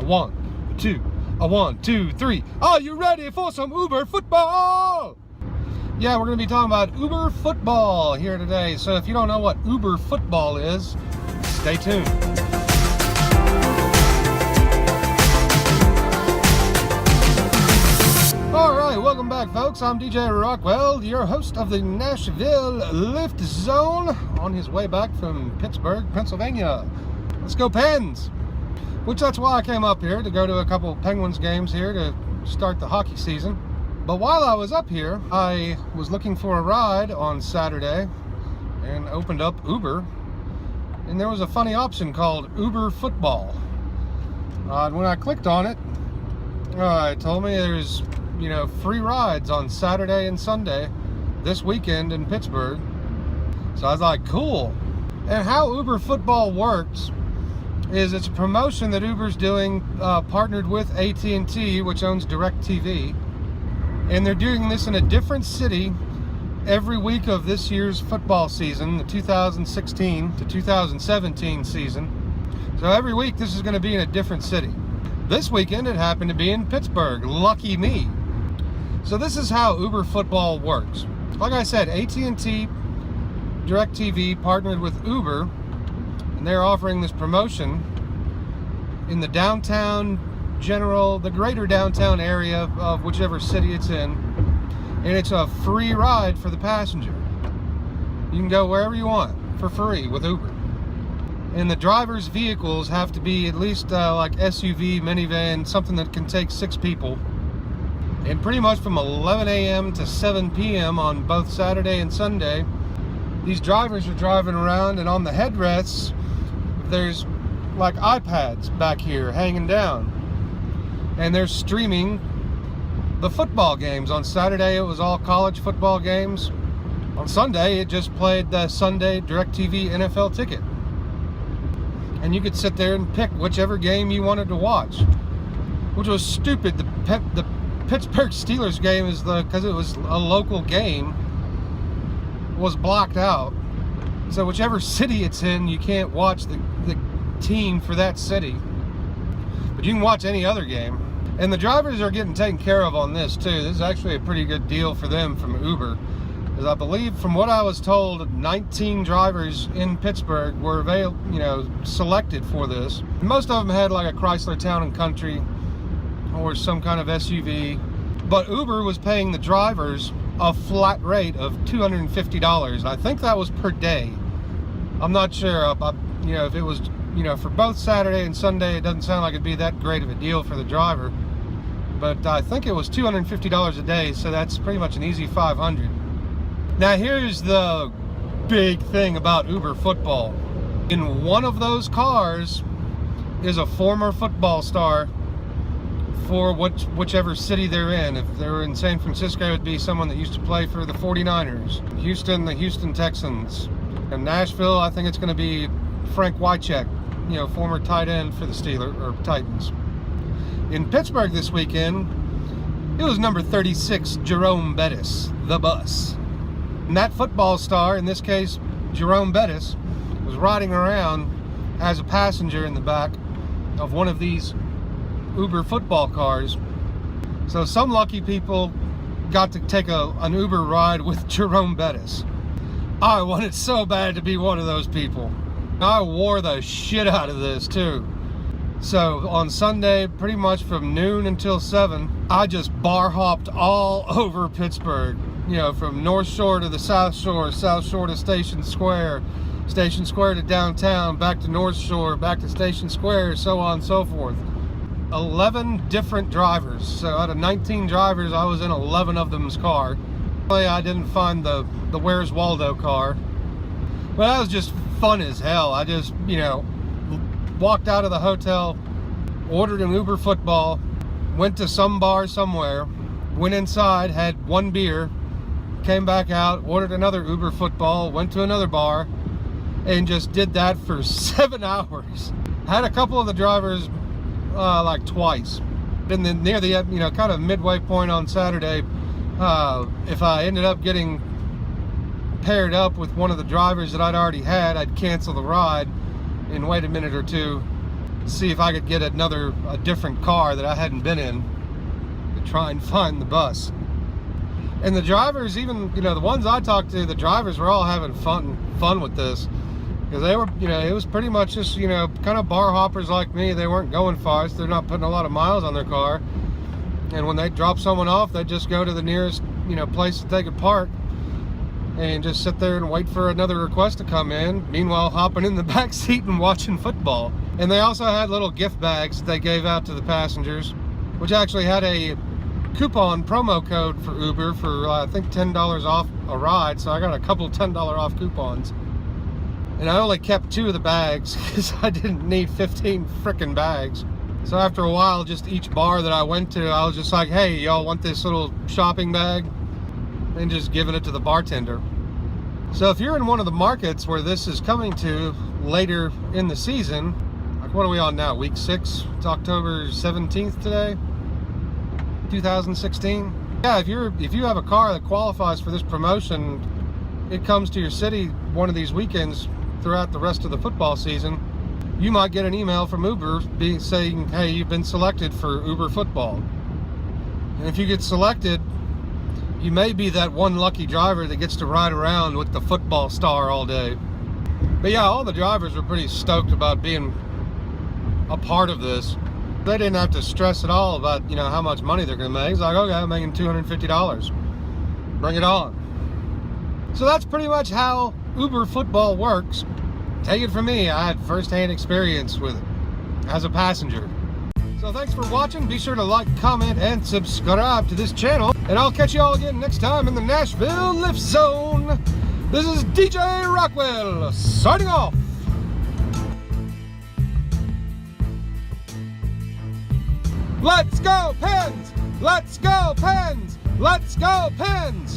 1, 2, 3. Are you ready for some Uber football? Yeah, we're going to be talking about Uber football here today. So if you don't know what Uber football is, stay tuned. Alright, welcome back folks. I'm DJ Rockwell, your host of the Nashville LyftZone, on his way back from Pittsburgh, Pennsylvania. Let's go Pens! Which that's why I came up here, to go to a couple Penguins games here to start the hockey season. But while I was up here, I was looking for a ride on Saturday and opened up Uber, and there was a funny option called Uber football. When I clicked on it, it told me there's free rides on Saturday and Sunday this weekend in Pittsburgh. So I was like, cool. And how Uber football works is it's a promotion that Uber's doing, partnered with AT&T, which owns DirecTV, and they're doing this in a different city every week of this year's football season, the 2016 to 2017 season. So every week this is going to be in a different city. This weekend it happened to be in Pittsburgh. Lucky me. So this is how Uber football works. Like I said, AT&T, DirecTV partnered with Uber, and they're offering this promotion in the downtown the greater downtown area of whichever city it's in, and it's a free ride for the passenger. You can go wherever you want for free with Uber. And the driver's vehicles have to be at least like SUV, minivan, something that can take 6 people. And pretty much from 11 a.m. to 7 p.m. on both Saturday and Sunday, these drivers are driving around, and on the headrests there's like iPads back here hanging down, and they're streaming the football games. On Saturday it was all college football games. On Sunday it just played the Sunday DirecTV NFL ticket, and you could sit there and pick whichever game you wanted to watch, which was stupid. The Pittsburgh Steelers game is because it was a local game, was blocked out. So whichever city it's in, you can't watch the team for that city, but you can watch any other game. And the drivers are getting taken care of on this too. This is actually a pretty good deal for them from Uber, because I believe, from what I was told, 19 drivers in Pittsburgh were selected for this. Most of them had like a Chrysler Town and Country or some kind of SUV, but Uber was paying the drivers a flat rate of $250. I think that was per day. I'm not sure. If it was for both Saturday and Sunday, it doesn't sound like it'd be that great of a deal for the driver, but I think it was $250 a day, so that's pretty much an easy $500. Now here's the big thing about Uber football. In one of those cars is a former football star for whichever city they're in. If they're in San Francisco, it would be someone that used to play for the 49ers. Houston, the Houston Texans. In Nashville, I think it's going to be Frank Wycheck, former tight end for the Steelers or Titans. In Pittsburgh this weekend, it was number 36, Jerome Bettis, the bus. And that football star, in this case Jerome Bettis, was riding around as a passenger in the back of one of these Uber football cars. So some lucky people got to take an Uber ride with Jerome Bettis. I wanted so bad to be one of those people. I wore the shit out of this too. So on Sunday, pretty much from noon until 7, I just bar hopped all over Pittsburgh. From North Shore to the South Shore, South Shore to Station Square to downtown, back to North Shore, back to Station Square, so on and so forth. 11 different drivers. So out of 19 drivers, I was in 11 of them's car. I didn't find the Where's Waldo car, but that was just fun as hell. I just walked out of the hotel, ordered an Uber football, went to some bar somewhere, went inside, had one beer, came back out, ordered another Uber football, went to another bar, and just did that for 7 hours. Had a couple of the drivers like twice. And then near the kind of midway point on Saturday, if I ended up getting paired up with one of the drivers that I'd already had, I'd cancel the ride and wait a minute or two see if I could get a different car that I hadn't been in to try and find the bus. And the drivers, even, you know, the ones I talked to, the drivers were all having fun with this. Because they were, you know, it was pretty much just, you know, kind of bar hoppers like me. They weren't going far, so they're not putting a lot of miles on their car. And when they drop someone off, they just go to the nearest, you know, place that they could park and just sit there and wait for another request to come in, meanwhile hopping in the back seat and watching football. And they also had little gift bags that they gave out to the passengers, which actually had a coupon promo code for Uber for I think $10 off a ride. So I got a couple $10 off coupons. And I only kept 2 of the bags because I didn't need 15 frickin' bags. So after a while, just each bar that I went to, I was just like, hey, y'all want this little shopping bag? And just giving it to the bartender. So if you're in one of the markets where this is coming to later in the season, like what are we on now, week 6? It's October 17th today, 2016. Yeah, if you have a car that qualifies for this promotion, it comes to your city one of these weekends throughout the rest of the football season, you might get an email from Uber saying, hey, you've been selected for Uber football. And if you get selected, you may be that one lucky driver that gets to ride around with the football star all day. But yeah, all the drivers were pretty stoked about being a part of this. They didn't have to stress at all about, you know, how much money they're gonna make. It's like, okay, I'm making $250. Bring it on. So that's pretty much how Uber football works. Take it from me, I had first-hand experience with it as a passenger. So thanks for watching. Be sure to like, comment, and subscribe to this channel. And I'll catch you all again next time in the Nashville Lift Zone. This is DJ Rockwell, signing off. Let's go Pens! Let's go Pens! Let's go Pens!